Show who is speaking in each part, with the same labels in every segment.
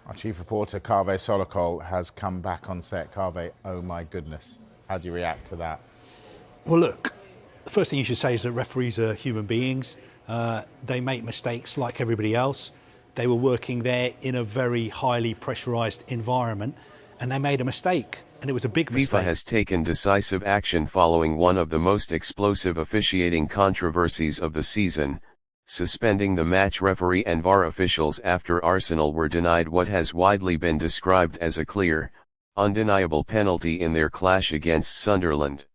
Speaker 1: Our chief reporter, Kaveh Solokol, has come back on set. Kaveh, oh my goodness. How do you react to that?
Speaker 2: Well, look, the first thing you should say is that referees are human beings. They make mistakes like everybody else. They were working there in a very highly pressurised environment, and they made a mistake, and it was a big mistake.
Speaker 3: FIFA has taken decisive action following one of the most explosive officiating controversies of the season, suspending the match referee and VAR officials after Arsenal were denied what has widely been described as a clear, undeniable penalty in their clash against Sunderland.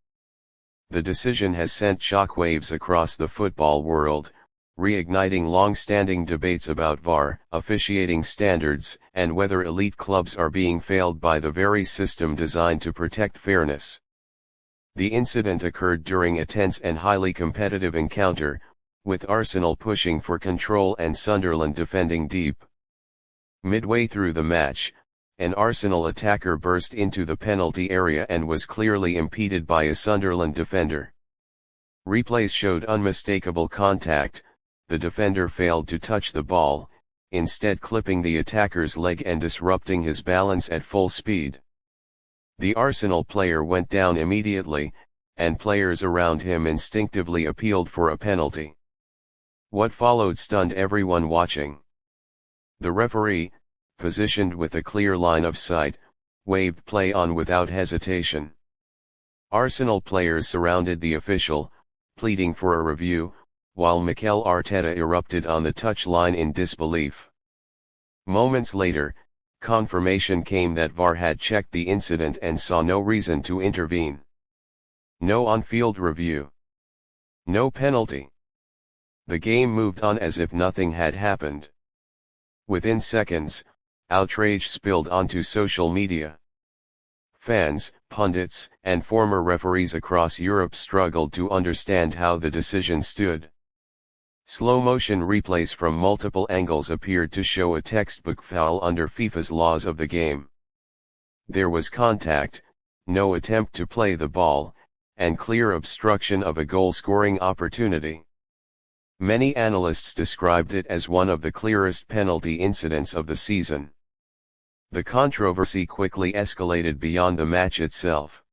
Speaker 3: The decision has sent shockwaves across the football world, reigniting long-standing debates about VAR, officiating standards, and whether elite clubs are being failed by the very system designed to protect fairness. The incident occurred during a tense and highly competitive encounter, with Arsenal pushing for control and Sunderland defending deep. Midway through the match, an Arsenal attacker burst into the penalty area and was clearly impeded by a Sunderland defender. Replays showed unmistakable contact. The defender failed to touch the ball, instead clipping the attacker's leg and disrupting his balance at full speed. The Arsenal player went down immediately, and players around him instinctively appealed for a penalty. What followed stunned everyone watching. The referee, positioned with a clear line of sight, waved play on without hesitation. Arsenal players surrounded the official, pleading for a review, while Mikel Arteta erupted on the touchline in disbelief. Moments later, confirmation came that VAR had checked the incident and saw no reason to intervene. No on-field review. No penalty. The game moved on as if nothing had happened. Within seconds, outrage spilled onto social media. Fans, pundits, and former referees across Europe struggled to understand how the decision stood. Slow-motion replays from multiple angles appeared to show a textbook foul under FIFA's laws of the game. There was contact, no attempt to play the ball, and clear obstruction of a goal-scoring opportunity. Many analysts described it as one of the clearest penalty incidents of the season. The controversy quickly escalated beyond the match itself.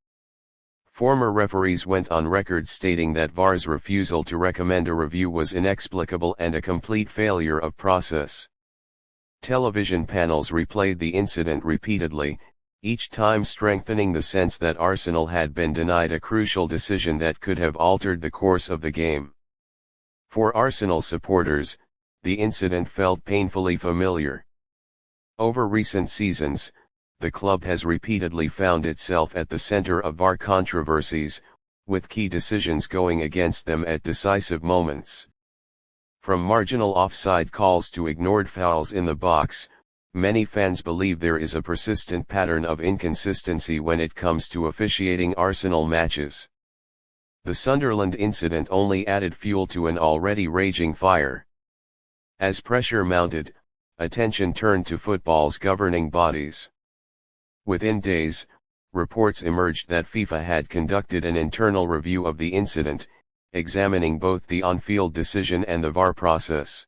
Speaker 3: Former referees went on record stating that VAR's refusal to recommend a review was inexplicable and a complete failure of process. Television panels replayed the incident repeatedly, each time strengthening the sense that Arsenal had been denied a crucial decision that could have altered the course of the game. For Arsenal supporters, the incident felt painfully familiar. Over recent seasons, the club has repeatedly found itself at the center of VAR controversies, with key decisions going against them at decisive moments. From marginal offside calls to ignored fouls in the box, many fans believe there is a persistent pattern of inconsistency when it comes to officiating Arsenal matches. The Sunderland incident only added fuel to an already raging fire. As pressure mounted, attention turned to football's governing bodies. Within days, reports emerged that FIFA had conducted an internal review of the incident, examining both the on-field decision and the VAR process.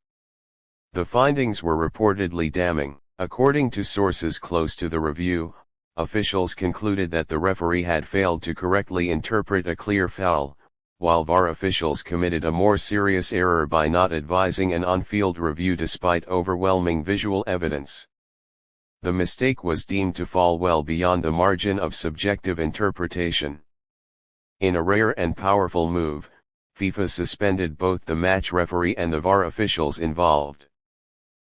Speaker 3: The findings were reportedly damning. According to sources close to the review, officials concluded that the referee had failed to correctly interpret a clear foul, while VAR officials committed a more serious error by not advising an on-field review despite overwhelming visual evidence. The mistake was deemed to fall well beyond the margin of subjective interpretation. In a rare and powerful move, FIFA suspended both the match referee and the VAR officials involved.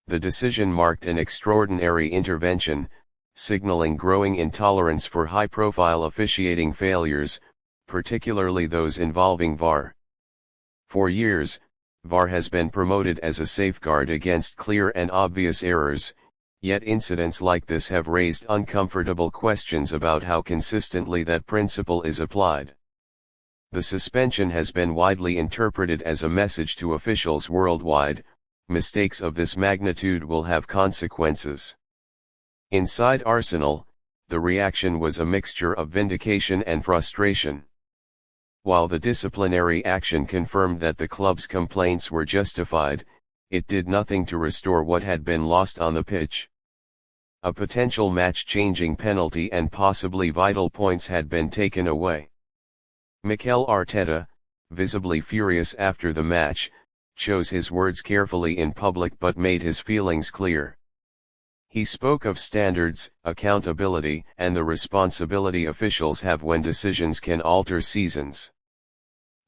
Speaker 3: The decision marked an extraordinary intervention, signaling growing intolerance for high-profile officiating failures, particularly those involving VAR. For years, VAR has been promoted as a safeguard against clear and obvious errors, yet incidents like this have raised uncomfortable questions about how consistently that principle is applied. The suspension has been widely interpreted as a message to officials worldwide: mistakes of this magnitude will have consequences. Inside Arsenal, the reaction was a mixture of vindication and frustration. While the disciplinary action confirmed that the club's complaints were justified, it did nothing to restore what had been lost on the pitch. a potential match-changing penalty and possibly vital points had been taken away. Mikel Arteta, visibly furious after the match, chose his words carefully in public but made his feelings clear. He spoke of standards, accountability, and the responsibility officials have when decisions can alter seasons.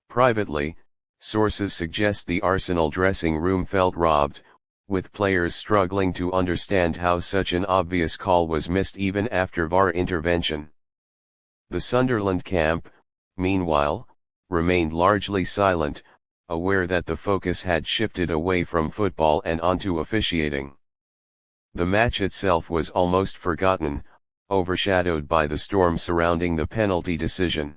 Speaker 3: Privately, sources suggest the Arsenal dressing room felt robbed, with players struggling to understand how such an obvious call was missed even after VAR intervention. The Sunderland camp, meanwhile, remained largely silent, aware that the focus had shifted away from football and onto officiating. The match itself was almost forgotten, overshadowed by the storm surrounding the penalty decision.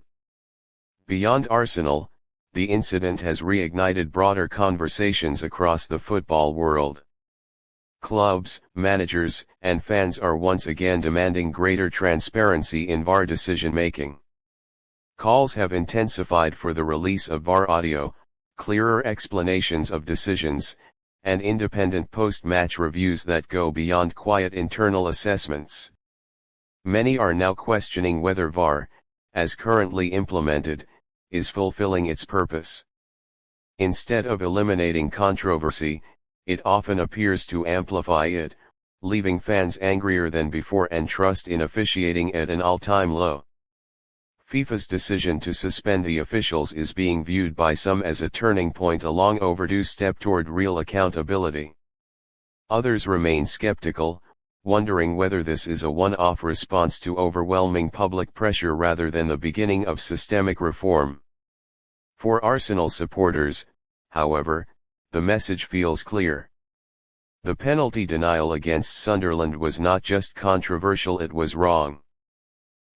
Speaker 3: Beyond Arsenal, the incident has reignited broader conversations across the football world. Clubs, managers, and fans are once again demanding greater transparency in VAR decision-making. Calls have intensified for the release of VAR audio, clearer explanations of decisions, and independent post-match reviews that go beyond quiet internal assessments. Many are now questioning whether VAR, as currently implemented, is fulfilling its purpose. Instead of eliminating controversy, it often appears to amplify it, leaving fans angrier than before and trust in officiating at an all-time low. FIFA's decision to suspend the officials is being viewed by some as a turning point, a long overdue step toward real accountability. Others remain skeptical, wondering whether this is a one-off response to overwhelming public pressure rather than the beginning of systemic reform. For Arsenal supporters, however, the message feels clear. The penalty denial against Sunderland was not just controversial, it was wrong.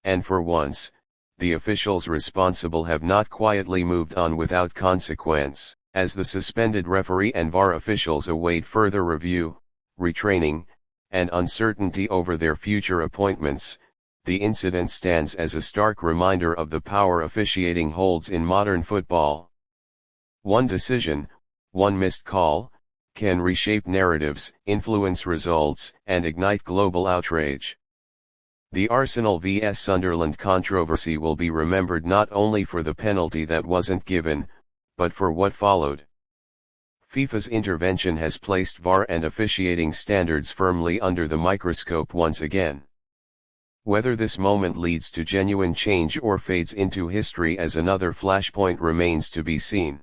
Speaker 3: And for once, the officials responsible have not quietly moved on without consequence. As the suspended referee and VAR officials await further review, retraining, and uncertainty over their future appointments, the incident stands as a stark reminder of the power officiating holds in modern football. One decision, one missed call, can reshape narratives, influence results, and ignite global outrage. The Arsenal vs Sunderland controversy will be remembered not only for the penalty that wasn't given, but for what followed. FIFA's intervention has placed VAR and officiating standards firmly under the microscope once again. Whether this moment leads to genuine change or fades into history as another flashpoint remains to be seen.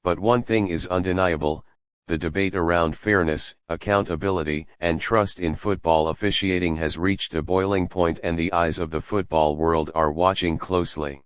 Speaker 3: But one thing is undeniable: the debate around fairness, accountability, and trust in football officiating has reached a boiling point, and the eyes of the football world are watching closely.